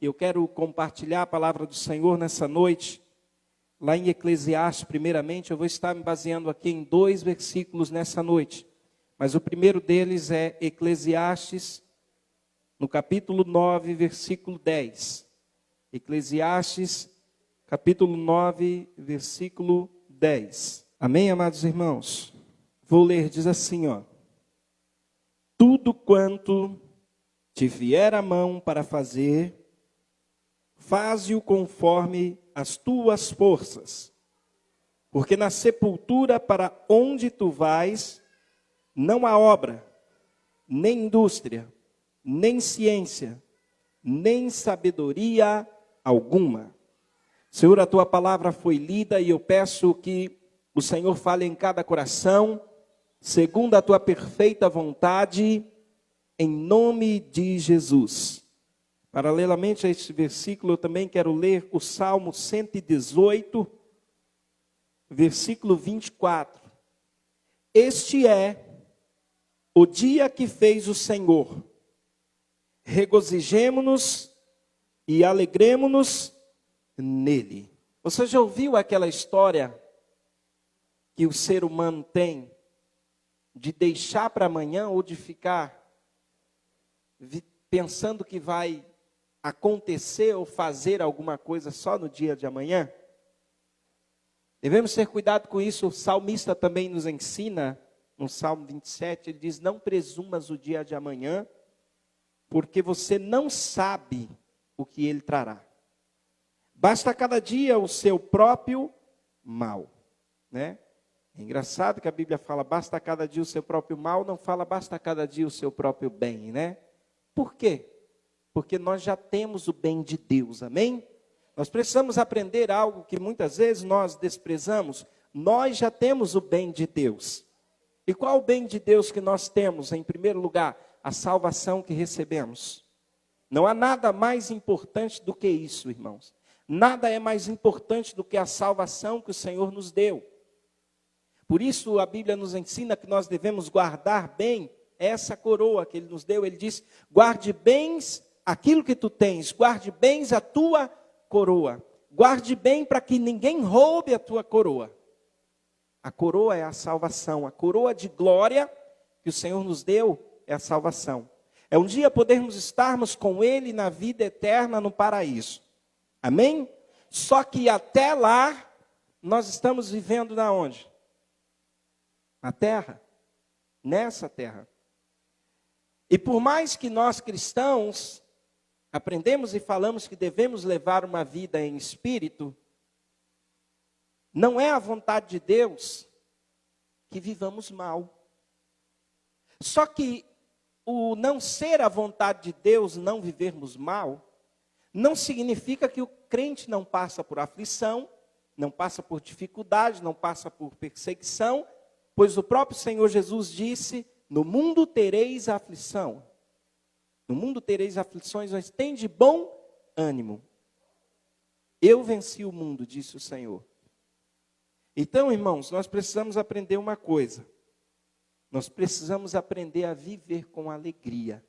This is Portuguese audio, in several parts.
Eu quero compartilhar a palavra do Senhor nessa noite, lá em Eclesiastes. Primeiramente, eu vou estar me baseando aqui em 2 versículos nessa noite. Mas o primeiro deles é Eclesiastes, no capítulo 9, versículo 10. Eclesiastes, capítulo 9, versículo 10. Amém, amados irmãos? Vou ler, diz assim, ó. Tudo quanto te vier à mão para fazer, faze-o conforme as tuas forças, porque na sepultura para onde tu vais, não há obra, nem indústria, nem ciência, nem sabedoria alguma. Senhor, a tua palavra foi lida e eu peço que o Senhor fale em cada coração, segundo a tua perfeita vontade, em nome de Jesus. Paralelamente a este versículo, eu também quero ler o Salmo 118, versículo 24. Este é o dia que fez o Senhor. Regozijemo-nos e alegremo-nos nele. Você já ouviu aquela história que o ser humano tem de deixar para amanhã ou de ficar pensando que vai acontecer ou fazer alguma coisa só no dia de amanhã? Devemos ter cuidado com isso. O salmista também nos ensina, no Salmo 27, ele diz: não presumas o dia de amanhã, porque você não sabe o que ele trará. Basta cada dia o seu próprio mal, né? É engraçado que a Bíblia fala, basta cada dia o seu próprio mal, não fala, basta cada dia o seu próprio bem, né? Por quê? Porque nós já temos o bem de Deus, amém? Nós precisamos aprender algo que muitas vezes nós desprezamos. Nós já temos o bem de Deus. E qual o bem de Deus que nós temos? Em primeiro lugar, a salvação que recebemos. Não há nada mais importante do que isso, irmãos. Nada é mais importante do que a salvação que o Senhor nos deu. Por isso a Bíblia nos ensina que nós devemos guardar bem essa coroa que Ele nos deu. Ele diz, guarde bens aquilo que tu tens, guarde bens a tua coroa. Guarde bem para que ninguém roube a tua coroa. A coroa é a salvação, a coroa de glória que o Senhor nos deu é a salvação. É um dia podermos estarmos com Ele na vida eterna no paraíso. Amém? Só que até lá, nós estamos vivendo na onde? Na terra. Nessa terra. E por mais que nós cristãos aprendemos e falamos que devemos levar uma vida em espírito, não é a vontade de Deus que vivamos mal. Só que o não ser a vontade de Deus, não vivermos mal, não significa que o crente não passa por aflição, não passa por dificuldade, não passa por perseguição, pois o próprio Senhor Jesus disse, no mundo tereis aflição. No mundo tereis aflições, mas tende bom ânimo. Eu venci o mundo, disse o Senhor. Então, irmãos, nós precisamos aprender uma coisa. Nós precisamos aprender a viver com alegria.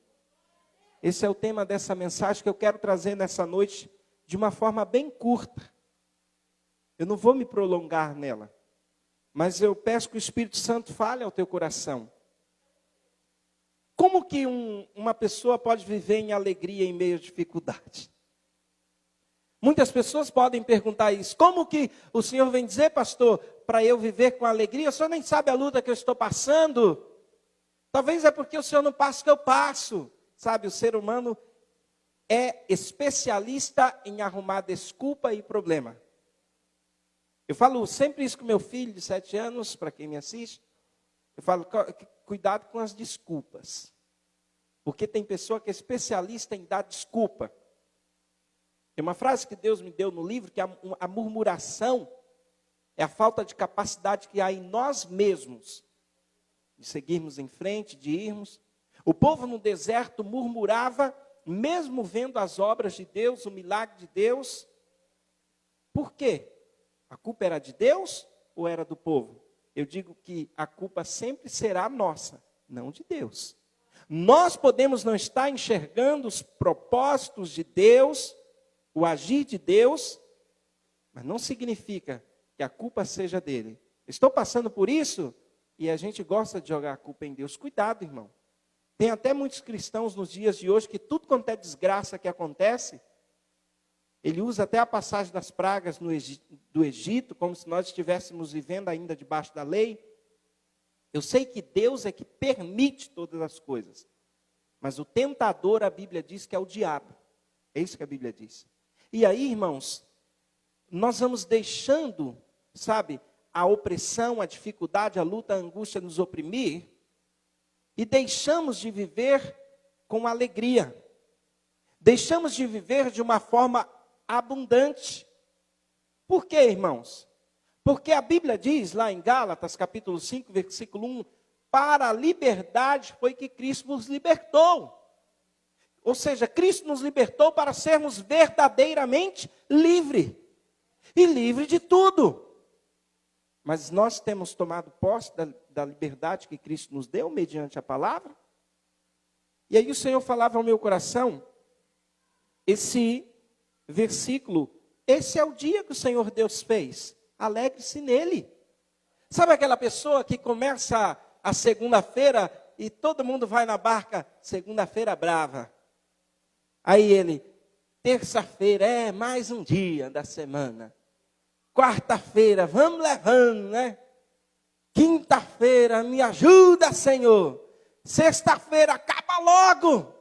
Esse é o tema dessa mensagem que eu quero trazer nessa noite de uma forma bem curta. Eu não vou me prolongar nela, mas eu peço que o Espírito Santo fale ao teu coração. Como que uma pessoa pode viver em alegria em meio à dificuldade? Muitas pessoas podem perguntar isso. Como que o Senhor vem dizer, pastor, para eu viver com alegria? O Senhor nem sabe a luta que eu estou passando. Talvez é porque o Senhor não passa o que eu passo. Sabe, o ser humano é especialista em arrumar desculpa e problema. Eu falo sempre isso com meu filho de 7 anos, para quem me assiste. Eu falo, cuidado com as desculpas. Porque tem pessoa que é especialista em dar desculpa. Tem uma frase que Deus me deu no livro, que a murmuração é a falta de capacidade que há em nós mesmos, de seguirmos em frente, de irmos. O povo no deserto murmurava, mesmo vendo as obras de Deus, o milagre de Deus. Por quê? A culpa era de Deus ou era do povo? Eu digo que a culpa sempre será nossa, não de Deus. Nós podemos não estar enxergando os propósitos de Deus, o agir de Deus, mas não significa que a culpa seja dele. Estou passando por isso e a gente gosta de jogar a culpa em Deus. Cuidado, irmão. Tem até muitos cristãos nos dias de hoje que tudo quanto é desgraça que acontece, ele usa até a passagem das pragas do Egito, como se nós estivéssemos vivendo ainda debaixo da lei. Eu sei que Deus é que permite todas as coisas. Mas o tentador, a Bíblia diz que é o diabo. É isso que a Bíblia diz. E aí, irmãos, nós vamos deixando, sabe, a opressão, a dificuldade, a luta, a angústia nos oprimir, e deixamos de viver com alegria. Deixamos de viver de uma forma abundante. Por quê, irmãos? Porque a Bíblia diz lá em Gálatas, capítulo 5, versículo 1, para a liberdade foi que Cristo nos libertou. Ou seja, Cristo nos libertou para sermos verdadeiramente livres. E livre de tudo. Mas nós temos tomado posse da liberdade que Cristo nos deu, mediante a palavra. E aí o Senhor falava ao meu coração, esse versículo, esse é o dia que o Senhor Deus fez. Alegre-se nele. Sabe aquela pessoa que começa a segunda-feira e todo mundo vai na barca, segunda-feira brava. Aí ele, terça-feira, mais um dia da semana. Quarta-feira, vamos levando, né? Quinta-feira, me ajuda, Senhor. Sexta-feira, acaba logo.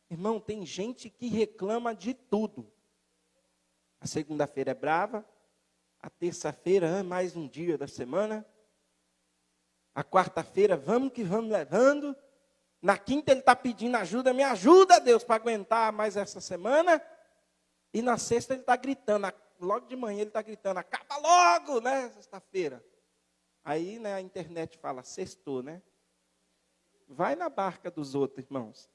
Irmão, tem gente que reclama de tudo. A segunda-feira é brava. A terça-feira, mais um dia da semana. A quarta-feira, vamos que vamos levando. Na quinta ele está pedindo ajuda, me ajuda, Deus, para aguentar mais essa semana. E na sexta ele está gritando, logo de manhã ele está gritando, acaba logo, né, sexta-feira. Aí, né, a internet fala, sextou, né? Vai na barca dos outros, irmãos.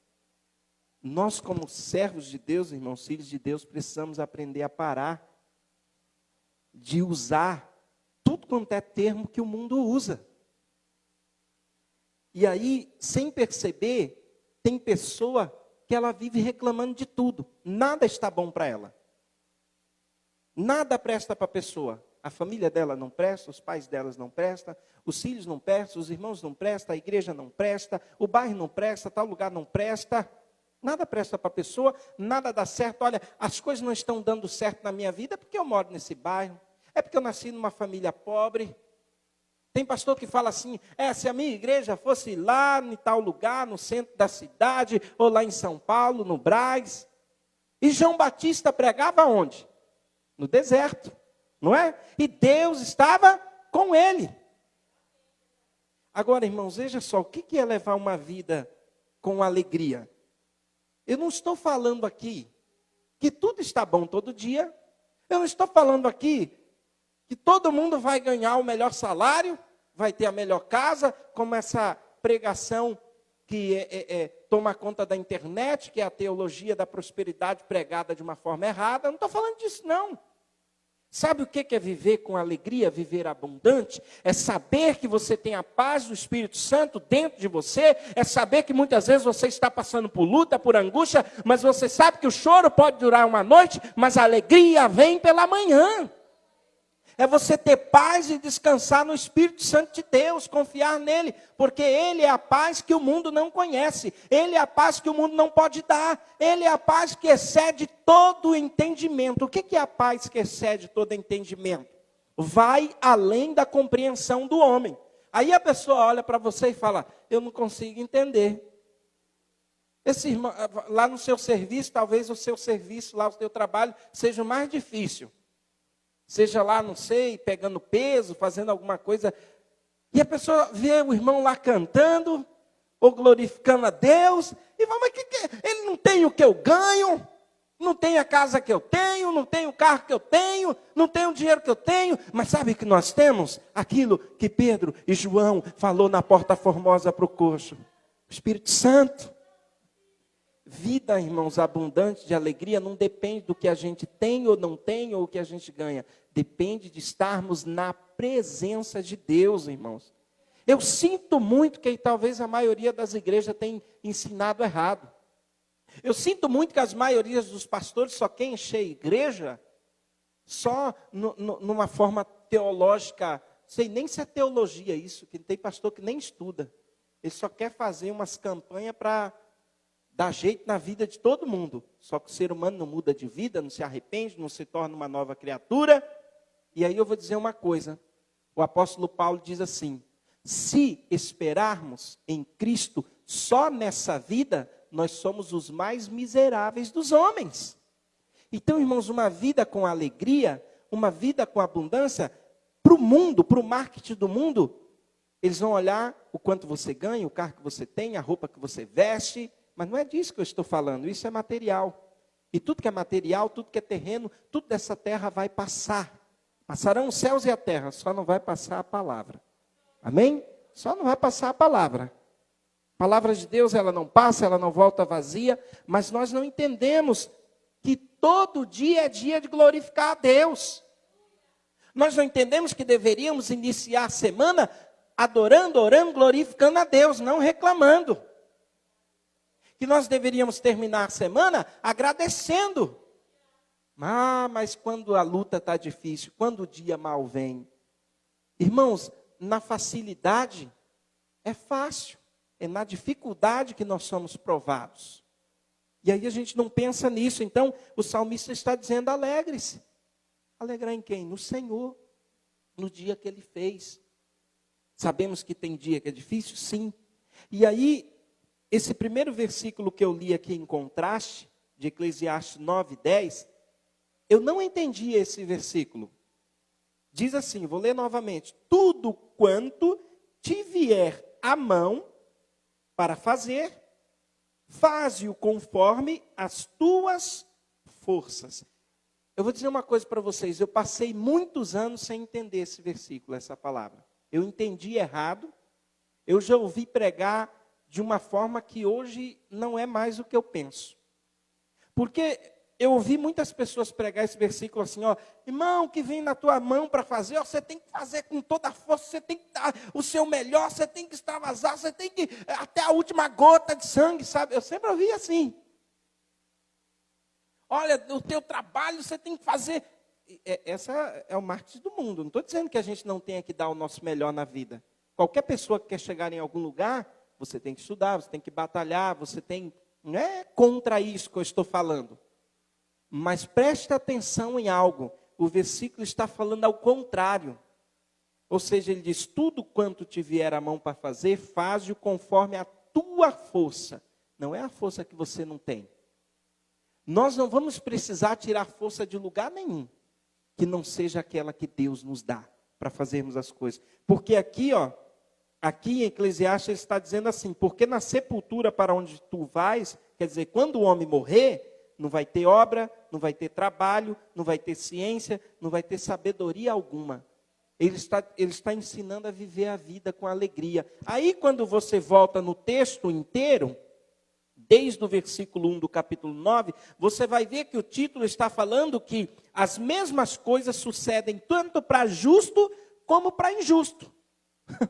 Nós, como servos de Deus, irmãos, filhos de Deus, precisamos aprender a parar de usar tudo quanto é termo que o mundo usa. E aí, sem perceber, tem pessoa que ela vive reclamando de tudo. Nada está bom para ela. Nada presta para a pessoa. A família dela não presta, os pais delas não prestam, os filhos não prestam, os irmãos não prestam, a igreja não presta, o bairro não presta, tal lugar não presta. Nada presta para a pessoa, nada dá certo. Olha, as coisas não estão dando certo na minha vida porque eu moro nesse bairro. É porque eu nasci numa família pobre. Tem pastor que fala assim, se a minha igreja fosse lá em tal lugar, no centro da cidade, ou lá em São Paulo, no Brás. E João Batista pregava onde? No deserto, não é? E Deus estava com ele. Agora, irmãos, veja só, o que é levar uma vida com alegria? Eu não estou falando aqui que tudo está bom todo dia. Eu não estou falando aqui que todo mundo vai ganhar o melhor salário, vai ter a melhor casa, como essa pregação que toma conta da internet, que é a teologia da prosperidade pregada de uma forma errada. Eu não estou falando disso, não. Sabe o que é viver com alegria, viver abundante? É saber que você tem a paz do Espírito Santo dentro de você, é saber que muitas vezes você está passando por luta, por angústia, mas você sabe que o choro pode durar uma noite, mas a alegria vem pela manhã. É você ter paz e descansar no Espírito Santo de Deus, confiar nele, porque ele é a paz que o mundo não conhece, ele é a paz que o mundo não pode dar, ele é a paz que excede todo o entendimento. O que é a paz que excede todo entendimento? Vai além da compreensão do homem. Aí a pessoa olha para você e fala, eu não consigo entender. Esse irmão, lá no seu serviço, talvez o seu serviço, lá o seu trabalho, seja o mais difícil. Seja lá, não sei, pegando peso, fazendo alguma coisa. E a pessoa vê o irmão lá cantando, ou glorificando a Deus. E fala, mas ele não tem o que eu ganho, não tem a casa que eu tenho, não tem o carro que eu tenho, não tem o dinheiro que eu tenho. Mas sabe o que nós temos? Aquilo que Pedro e João falou na porta formosa para o coxo. O Espírito Santo. Vida, irmãos, abundante de alegria não depende do que a gente tem ou não tem, ou o que a gente ganha. Depende de estarmos na presença de Deus, irmãos. Eu sinto muito que talvez a maioria das igrejas tenha ensinado errado. Eu sinto muito que as maiorias dos pastores só querem encher a igreja só numa forma teológica, sei nem se é teologia isso, que tem pastor que nem estuda. Ele só quer fazer umas campanhas para dar jeito na vida de todo mundo. Só que o ser humano não muda de vida, não se arrepende, não se torna uma nova criatura. E aí eu vou dizer uma coisa. O apóstolo Paulo diz assim: se esperarmos em Cristo só nessa vida, nós somos os mais miseráveis dos homens. Então, irmãos, uma vida com alegria, uma vida com abundância, para o mundo, para o marketing do mundo, eles vão olhar o quanto você ganha, o carro que você tem, a roupa que você veste, mas não é disso que eu estou falando, isso é material. E tudo que é material, tudo que é terreno, tudo dessa terra vai passar. Passarão os céus e a terra, só não vai passar a palavra. Amém? Só não vai passar a palavra. A palavra de Deus, ela não passa, ela não volta vazia, mas nós não entendemos que todo dia é dia de glorificar a Deus. Nós não entendemos que deveríamos iniciar a semana adorando, orando, glorificando a Deus, não reclamando. Que nós deveríamos terminar a semana agradecendo. Mas quando a luta está difícil, quando o dia mal vem. Irmãos, na facilidade é fácil. É na dificuldade que nós somos provados. E aí a gente não pensa nisso. Então, o salmista está dizendo: alegre-se. Alegrar em quem? No Senhor. No dia que Ele fez. Sabemos que tem dia que é difícil? Sim. E aí, esse primeiro versículo que eu li aqui em contraste, de Eclesiastes 9:10, eu não entendi esse versículo. Diz assim, vou ler novamente: tudo quanto te vier à mão para fazer, faze-o conforme as tuas forças. Eu vou dizer uma coisa para vocês, eu passei muitos anos sem entender esse versículo, essa palavra. Eu entendi errado, eu já ouvi pregar de uma forma que hoje não é mais o que eu penso. Porque eu ouvi muitas pessoas pregar esse versículo assim, ó: irmão, que vem na tua mão para fazer, ó, você tem que fazer com toda a força, você tem que dar o seu melhor, você tem que extravasar, você tem que até a última gota de sangue, sabe? Eu sempre ouvi assim. Olha, o teu trabalho você tem que fazer. Essa é o marketing do mundo. Não estou dizendo que a gente não tenha que dar o nosso melhor na vida. Qualquer pessoa que quer chegar em algum lugar, você tem que estudar, você tem que batalhar, você tem... Não é contra isso que eu estou falando. Mas preste atenção em algo. O versículo está falando ao contrário. Ou seja, ele diz: tudo quanto te vier a mão para fazer, faz-o conforme a tua força. Não é a força que você não tem. Nós não vamos precisar tirar força de lugar nenhum, que não seja aquela que Deus nos dá para fazermos as coisas. Porque aqui, ó, aqui em Eclesiastes ele está dizendo assim: porque na sepultura para onde tu vais, quer dizer, quando o homem morrer, não vai ter obra, não vai ter trabalho, não vai ter ciência, não vai ter sabedoria alguma. Ele está ensinando a viver a vida com alegria. Aí quando você volta no texto inteiro, desde o versículo 1 do capítulo 9, você vai ver que o título está falando que as mesmas coisas sucedem tanto para justo como para injusto. Ele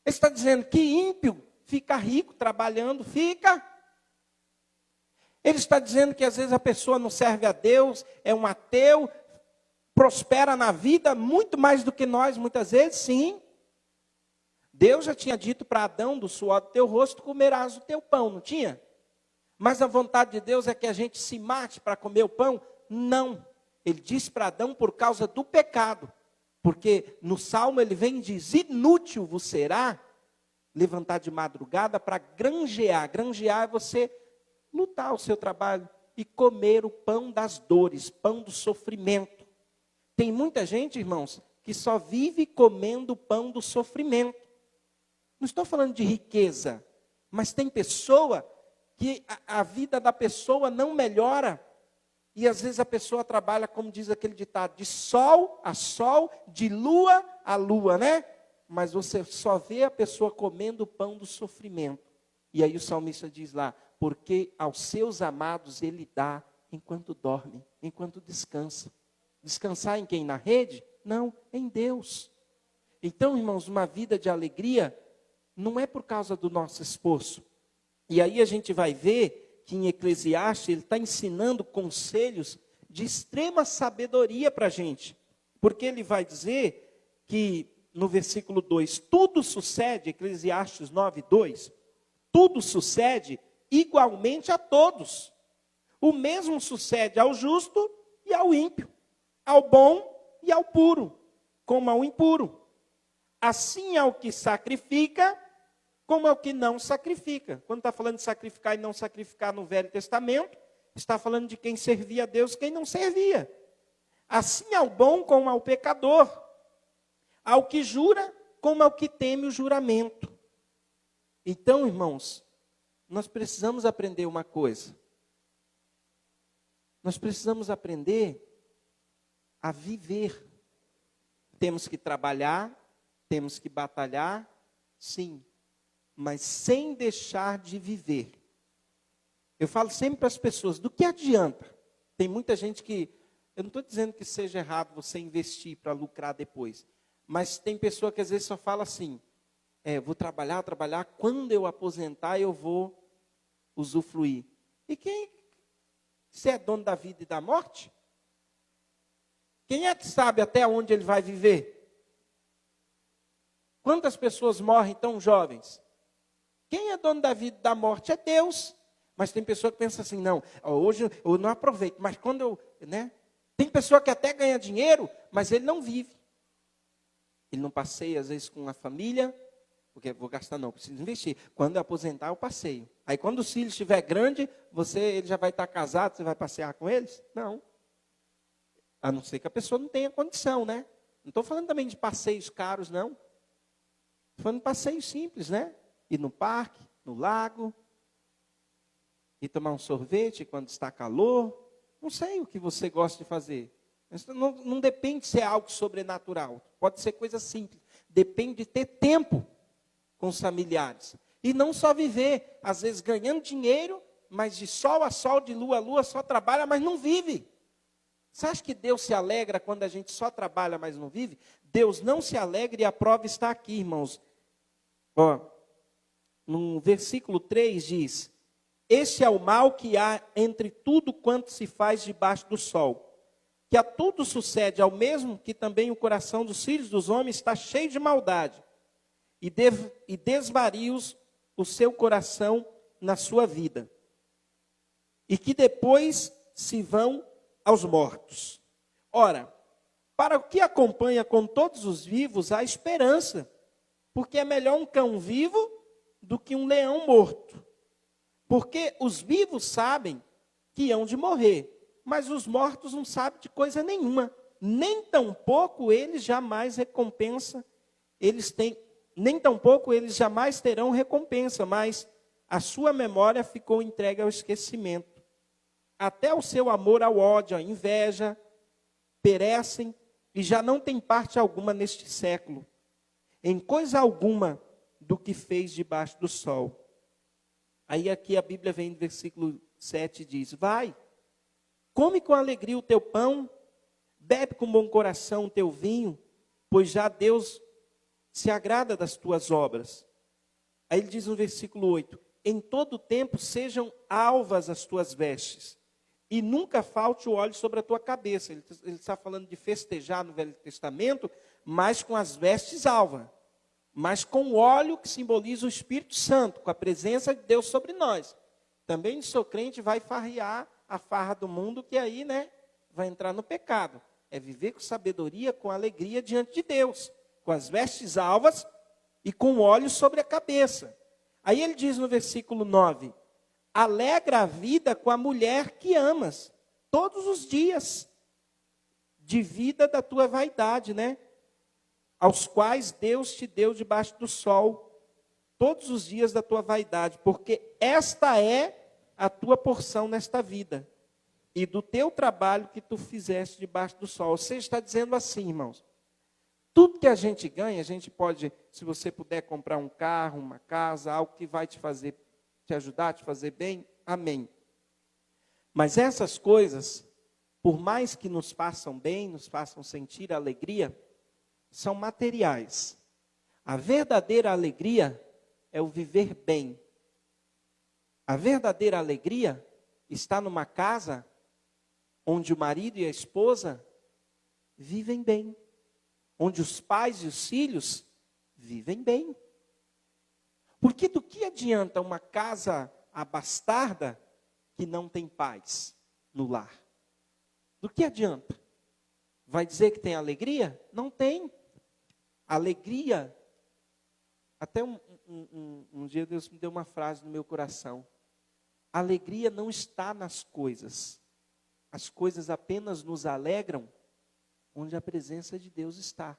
está dizendo que ímpio fica rico trabalhando, fica. Ele está dizendo que às vezes a pessoa não serve a Deus, é um ateu, prospera na vida muito mais do que nós, muitas vezes, sim. Deus já tinha dito para Adão: do suor do teu rosto comerás o teu pão, não tinha? Mas a vontade de Deus é que a gente se mate para comer o pão? Não. Ele disse para Adão por causa do pecado. Porque no Salmo ele vem e diz: inútil vos será levantar de madrugada para granjear. Granjear é você lutar o seu trabalho e comer o pão das dores, pão do sofrimento. Tem muita gente, irmãos, que só vive comendo o pão do sofrimento. Não estou falando de riqueza, mas tem pessoa que a vida da pessoa não melhora. E às vezes a pessoa trabalha, como diz aquele ditado, de sol a sol, de lua a lua, né? Mas você só vê a pessoa comendo o pão do sofrimento. E aí o salmista diz lá: porque aos seus amados ele dá enquanto dorme, enquanto descansa. Descansar em quem? Na rede? Não, em Deus. Então, irmãos, uma vida de alegria não é por causa do nosso esforço. E aí a gente vai ver que em Eclesiastes ele está ensinando conselhos de extrema sabedoria para a gente. Porque ele vai dizer que no versículo 2, tudo sucede, Eclesiastes 9, 2, tudo sucede igualmente a todos. O mesmo sucede ao justo e ao ímpio, ao bom e ao puro, como ao impuro. Assim ao que sacrifica, como ao que não sacrifica. Quando está falando de sacrificar e não sacrificar no Velho Testamento, está falando de quem servia a Deus e quem não servia. Assim ao bom como ao pecador, ao que jura como ao que teme o juramento. Então, irmãos, nós precisamos aprender uma coisa. Nós precisamos aprender a viver. Temos que trabalhar, temos que batalhar, sim, mas sem deixar de viver. Eu falo sempre para as pessoas, do que adianta? Tem muita gente que, eu não estou dizendo que seja errado você investir para lucrar depois, mas tem pessoa que às vezes só fala assim, vou trabalhar, quando eu aposentar eu vou usufruir. E você é dono da vida e da morte? Quem é que sabe até onde ele vai viver? Quantas pessoas morrem tão jovens? Quem é dono da vida e da morte é Deus. Mas tem pessoa que pensa assim, não, hoje eu não aproveito, mas quando eu, Tem pessoa que até ganha dinheiro, mas ele não vive. Ele não passeia, às vezes, com a família, porque vou gastar não, preciso investir. Quando eu aposentar, eu passeio. Aí quando os filhos estiver grande, ele já vai estar casado, você vai passear com eles? Não. A não ser que a pessoa não tenha condição, né? Não estou falando também de passeios caros, não. Estou falando de passeios simples, né? Ir no parque, no lago, ir tomar um sorvete quando está calor. Não sei o que você gosta de fazer. Não depende de ser algo sobrenatural. Pode ser coisa simples. Depende de ter tempo com os familiares. E não só viver, às vezes ganhando dinheiro, mas de sol a sol, de lua a lua, só trabalha, mas não vive. Você acha que Deus se alegra quando a gente só trabalha, mas não vive? Deus não se alegra e a prova está aqui, irmãos. No versículo 3 diz, este é o mal que há entre tudo quanto se faz debaixo do sol. Que a tudo sucede ao mesmo que também o coração dos filhos dos homens está cheio de maldade. E desvarios o seu coração na sua vida. E que depois se vão aos mortos. Ora, para o que acompanha com todos os vivos, há esperança. Porque é melhor um cão vivo do que um leão morto. Porque os vivos sabem que hão de morrer, mas os mortos não sabem de coisa nenhuma. Nem tampouco eles jamais terão recompensa, mas a sua memória ficou entregue ao esquecimento. Até o seu amor ao ódio, à inveja, perecem e já não tem parte alguma neste século, em coisa alguma do que fez debaixo do sol. Aí aqui a Bíblia vem no versículo 7 e diz, vai, come com alegria o teu pão, bebe com bom coração o teu vinho, pois já Deus se agrada das tuas obras. Aí ele diz no versículo 8, em todo tempo sejam alvas as tuas vestes, e nunca falte o óleo sobre a tua cabeça. Ele está falando de festejar no Velho Testamento, mas com as vestes alvas. Mas com o óleo que simboliza o Espírito Santo, com a presença de Deus sobre nós. Também o seu crente vai farrear a farra do mundo, que aí, vai entrar no pecado. É viver com sabedoria, com alegria diante de Deus, com as vestes alvas e com o óleo sobre a cabeça. Aí ele diz no versículo 9, alegra a vida com a mulher que amas, todos os dias de vida da tua vaidade, aos quais Deus te deu debaixo do sol, todos os dias da tua vaidade, porque esta é a tua porção nesta vida, e do teu trabalho que tu fizeste debaixo do sol. Você está dizendo assim, irmãos, tudo que a gente ganha, a gente pode, se você puder comprar um carro, uma casa, algo que vai te ajudar, te fazer bem, amém. Mas essas coisas, por mais que nos façam bem, nos façam sentir alegria, são materiais. A verdadeira alegria é o viver bem. A verdadeira alegria está numa casa onde o marido e a esposa vivem bem, onde os pais e os filhos vivem bem. Porque do que adianta uma casa abastarda que não tem paz no lar? Do que adianta? Vai dizer que tem alegria? Não tem. Alegria. Até um dia Deus me deu uma frase no meu coração. Alegria não está nas coisas. As coisas apenas nos alegram onde a presença de Deus está.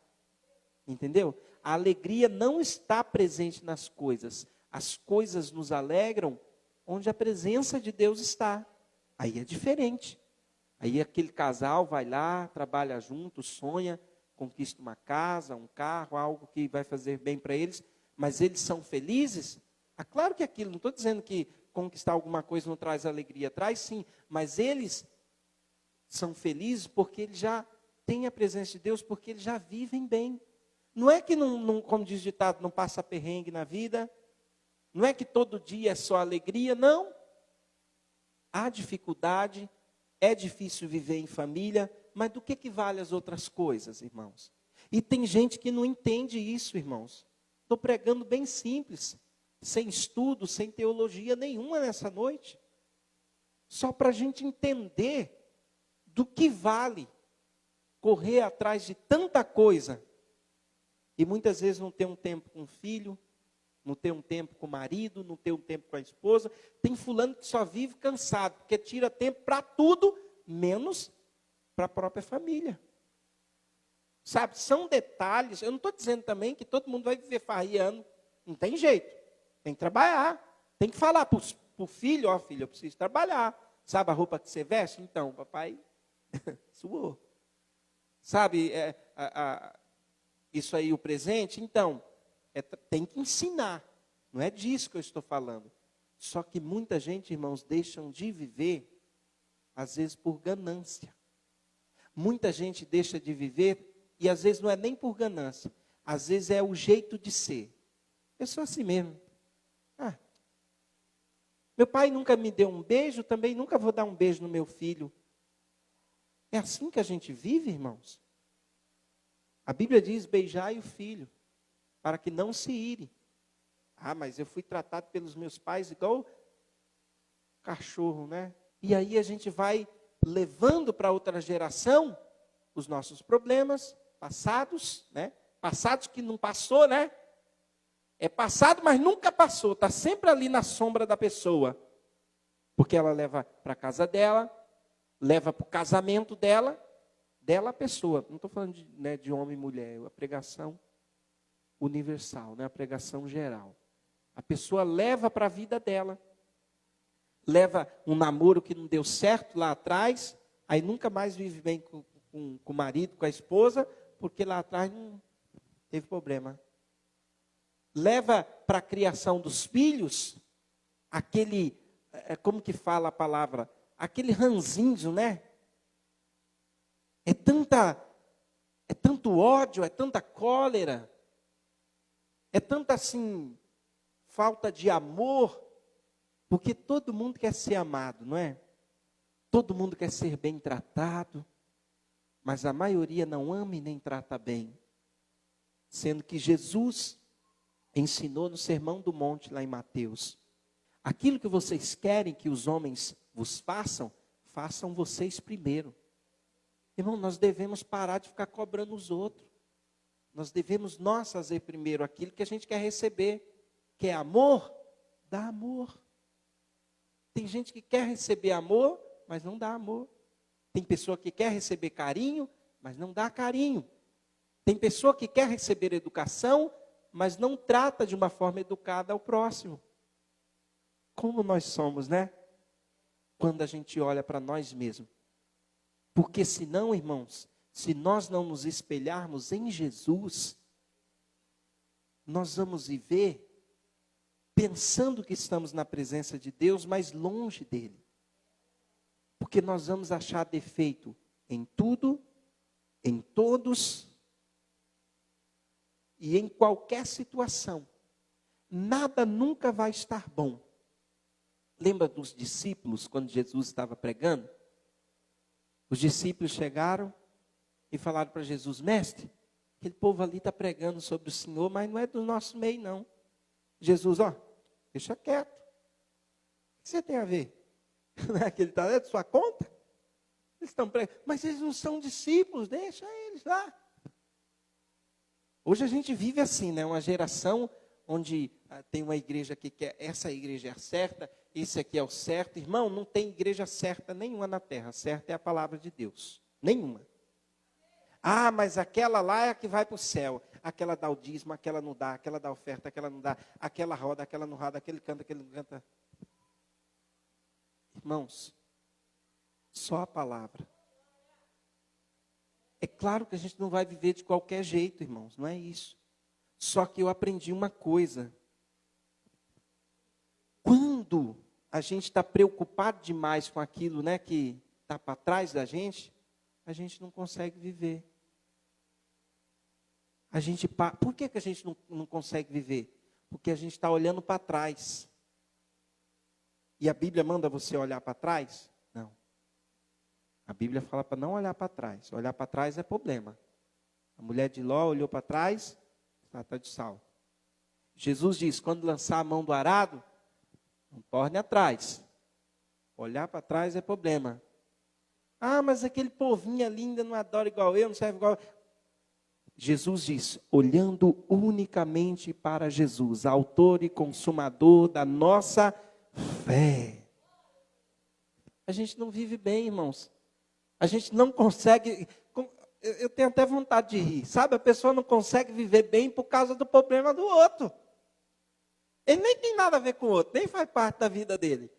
Entendeu? A alegria não está presente nas coisas. As coisas nos alegram onde a presença de Deus está. Aí é diferente. Aí aquele casal vai lá, trabalha junto, sonha, conquista uma casa, um carro, algo que vai fazer bem para eles, mas eles são felizes? Ah, claro que aquilo, não estou dizendo que conquistar alguma coisa não traz alegria, traz sim, mas eles são felizes porque eles já têm a presença de Deus, porque eles já vivem bem. Não é que, não, como diz o ditado, não passa perrengue na vida, não é que todo dia é só alegria, não. Há dificuldade, é difícil viver em família, mas do que vale as outras coisas, irmãos? E tem gente que não entende isso, irmãos. Estou pregando bem simples, sem estudo, sem teologia nenhuma nessa noite. Só para a gente entender do que vale correr atrás de tanta coisa e muitas vezes não ter um tempo com o filho, não ter um tempo com o marido, não ter um tempo com a esposa. Tem fulano que só vive cansado, porque tira tempo para tudo, menos para a própria família. Sabe, são detalhes. Eu não estou dizendo também que todo mundo vai viver farriando. Não tem jeito. Tem que trabalhar. Tem que falar para o filho, ó filho, eu preciso trabalhar. Sabe a roupa que você veste? Então, papai suou. Sabe, isso aí, o presente? Então, tem que ensinar. Não é disso que eu estou falando. Só que muita gente, irmãos, deixam de viver, às vezes por ganância. Muita gente deixa de viver, e às vezes não é nem por ganância. Às vezes é o jeito de ser. Eu sou assim mesmo. Meu pai nunca me deu um beijo, também nunca vou dar um beijo no meu filho. É assim que a gente vive, irmãos? A Bíblia diz, beijai o filho, para que não se ire. Ah, mas eu fui tratado pelos meus pais igual cachorro, né? E aí a gente vai levando para outra geração os nossos problemas passados, né? Passados que não passou, né? É passado, mas nunca passou. Está sempre ali na sombra da pessoa. Porque ela leva para a casa dela, leva para o casamento dela a pessoa. Não estou falando de homem e mulher, é a pregação universal, né? A pregação geral. A pessoa leva para a vida dela. Leva um namoro que não deu certo lá atrás, aí nunca mais vive bem com o marido, com a esposa, porque lá atrás não teve problema. Leva para a criação dos filhos aquele, como que fala a palavra? Aquele ranzinho, né? É tanto ódio, é tanta cólera, é tanta assim, falta de amor, porque todo mundo quer ser amado, não é? Todo mundo quer ser bem tratado, mas a maioria não ama e nem trata bem. Sendo que Jesus ensinou no Sermão do Monte, lá em Mateus, aquilo que vocês querem que os homens vos façam, façam vocês primeiro. Irmão, nós devemos parar de ficar cobrando os outros. Nós devemos nós fazer primeiro aquilo que a gente quer receber. Quer amor? Dá amor. Tem gente que quer receber amor, mas não dá amor. Tem pessoa que quer receber carinho, mas não dá carinho. Tem pessoa que quer receber educação, mas não trata de uma forma educada ao próximo. Como nós somos, né? Quando a gente olha para nós mesmos. Porque senão, irmãos, se nós não nos espelharmos em Jesus, nós vamos viver pensando que estamos na presença de Deus, mas longe dele. Porque nós vamos achar defeito em tudo, em todos e em qualquer situação. Nada nunca vai estar bom. Lembra dos discípulos, quando Jesus estava pregando? Os discípulos chegaram e falaram para Jesus: mestre, aquele povo ali está pregando sobre o Senhor, mas não é do nosso meio, não. Jesus, deixa quieto. O que você tem a ver? Não é aquele talento de sua conta? Eles estão pregando, mas eles não são discípulos, deixa eles lá. Hoje a gente vive assim, né? Uma geração onde tem uma igreja que quer, essa igreja é a certa, esse aqui é o certo. Irmão, não tem igreja certa nenhuma na terra. Certa é a palavra de Deus. Nenhuma. Ah, mas aquela lá é a que vai para o céu. Aquela dá o dízimo, aquela não dá, aquela dá oferta, aquela não dá, aquela roda, aquela não roda, aquele não canta. Irmãos, só a palavra. É claro que a gente não vai viver de qualquer jeito, irmãos, não é isso. Só que eu aprendi uma coisa. Quando a gente está preocupado demais com aquilo, né, que está para trás da gente, a gente não consegue viver. Por que a gente não consegue viver? Porque a gente está olhando para trás. E a Bíblia manda você olhar para trás? Não. A Bíblia fala para não olhar para trás. Olhar para trás é problema. A mulher de Ló olhou para trás, está de sal. Jesus diz, quando lançar a mão do arado, não torne atrás. Olhar para trás é problema. Ah, mas aquele povinho ali ainda não adora igual eu, não serve igual eu. Jesus diz, olhando unicamente para Jesus, autor e consumador da nossa fé. A gente não vive bem, irmãos. A gente não consegue, eu tenho até vontade de rir, sabe? A pessoa não consegue viver bem por causa do problema do outro. Ele nem tem nada a ver com o outro, nem faz parte da vida dele.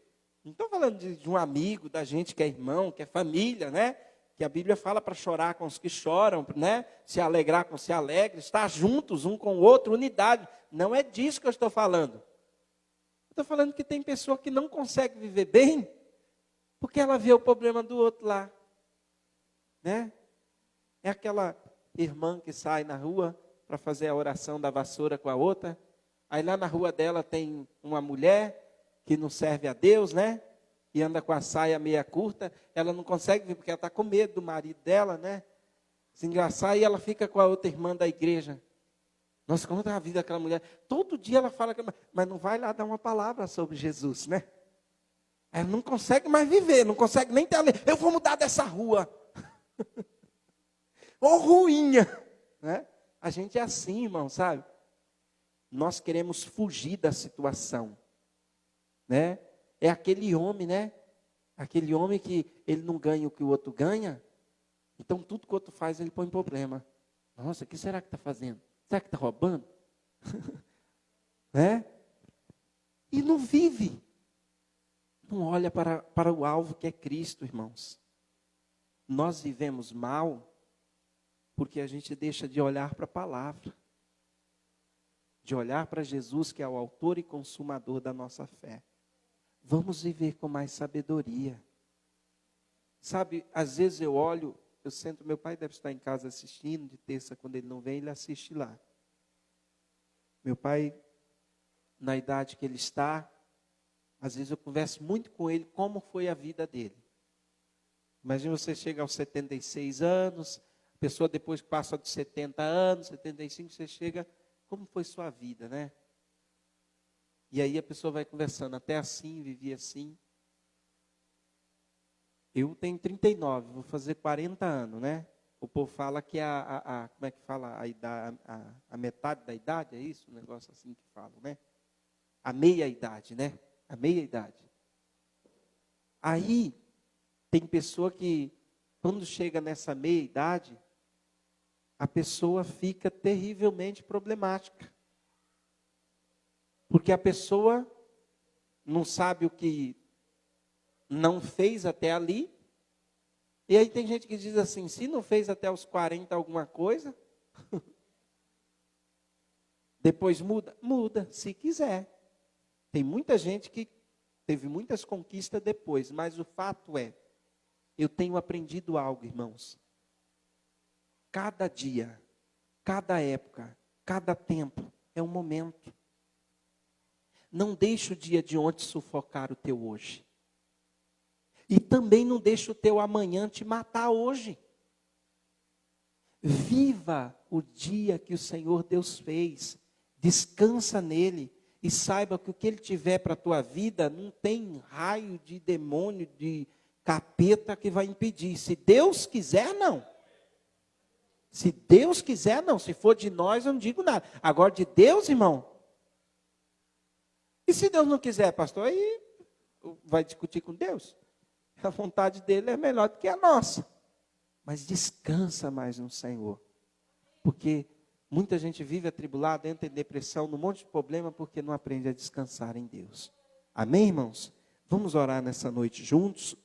Não estou falando de um amigo, da gente que é irmão, que é família, né? Que a Bíblia fala para chorar com os que choram, né? Se alegrar com os que se alegram, estar juntos um com o outro, unidade. Não é disso que eu estou falando. Estou falando que tem pessoa que não consegue viver bem, porque ela vê o problema do outro lá. Né? É aquela irmã que sai na rua para fazer a oração da vassoura com a outra. Aí lá na rua dela tem uma mulher que não serve a Deus, né? E anda com a saia meia curta, ela não consegue vir, porque ela está com medo do marido dela, né? Se engraçar, e ela fica com a outra irmã da igreja. Nossa, como está a vida daquela mulher? Todo dia ela fala, mas não vai lá dar uma palavra sobre Jesus, né? Ela não consegue mais viver, não consegue nem ter alegria. Eu vou mudar dessa rua. Ô ruinha, né? A gente é assim, irmão, sabe? Nós queremos fugir da situação, né? É aquele homem, né? Aquele homem que ele não ganha o que o outro ganha, então tudo que o outro faz ele põe problema. Nossa, o que será que está fazendo? Será que está roubando? Né? E não vive. Não olha para o alvo que é Cristo, irmãos. Nós vivemos mal porque a gente deixa de olhar para a palavra. De olhar para Jesus, que é o autor e consumador da nossa fé. Vamos viver com mais sabedoria. Sabe, às vezes eu olho, eu sento, meu pai deve estar em casa assistindo, de terça, quando ele não vem, ele assiste lá. Meu pai, na idade que ele está, às vezes eu converso muito com ele, como foi a vida dele. Imagina você chega aos 76 anos, a pessoa depois que passa dos 70 anos, 75, você chega, como foi sua vida, né? E aí a pessoa vai conversando, até assim, vivi assim. Eu tenho 39, vou fazer 40 anos, né? O povo fala que como é que fala? A metade da idade, é isso? Um negócio assim que falam, né? A meia idade, né? A meia idade. Aí, tem pessoa que, quando chega nessa meia idade, a pessoa fica terrivelmente problemática. Porque a pessoa não sabe o que não fez até ali. E aí tem gente que diz assim, se não fez até os 40 alguma coisa, depois muda? Muda, se quiser. Tem muita gente que teve muitas conquistas depois, mas o fato é, eu tenho aprendido algo, irmãos. Cada dia, cada época, cada tempo é um momento. não deixe o dia de ontem sufocar o teu hoje. E também não deixe o teu amanhã te matar hoje. Viva o dia que o Senhor Deus fez. Descansa nele. E saiba que o que ele tiver para a tua vida, não tem raio de demônio, de capeta que vai impedir. Se Deus quiser, não. Se Deus quiser, não. Se for de nós, eu não digo nada. Agora, de Deus, irmão. E se Deus não quiser, pastor, aí vai discutir com Deus. A vontade dele é melhor do que a nossa. Mas descansa mais no Senhor. Porque muita gente vive atribulada, entra em depressão, num monte de problema, porque não aprende a descansar em Deus. Amém, irmãos? Vamos orar nessa noite juntos.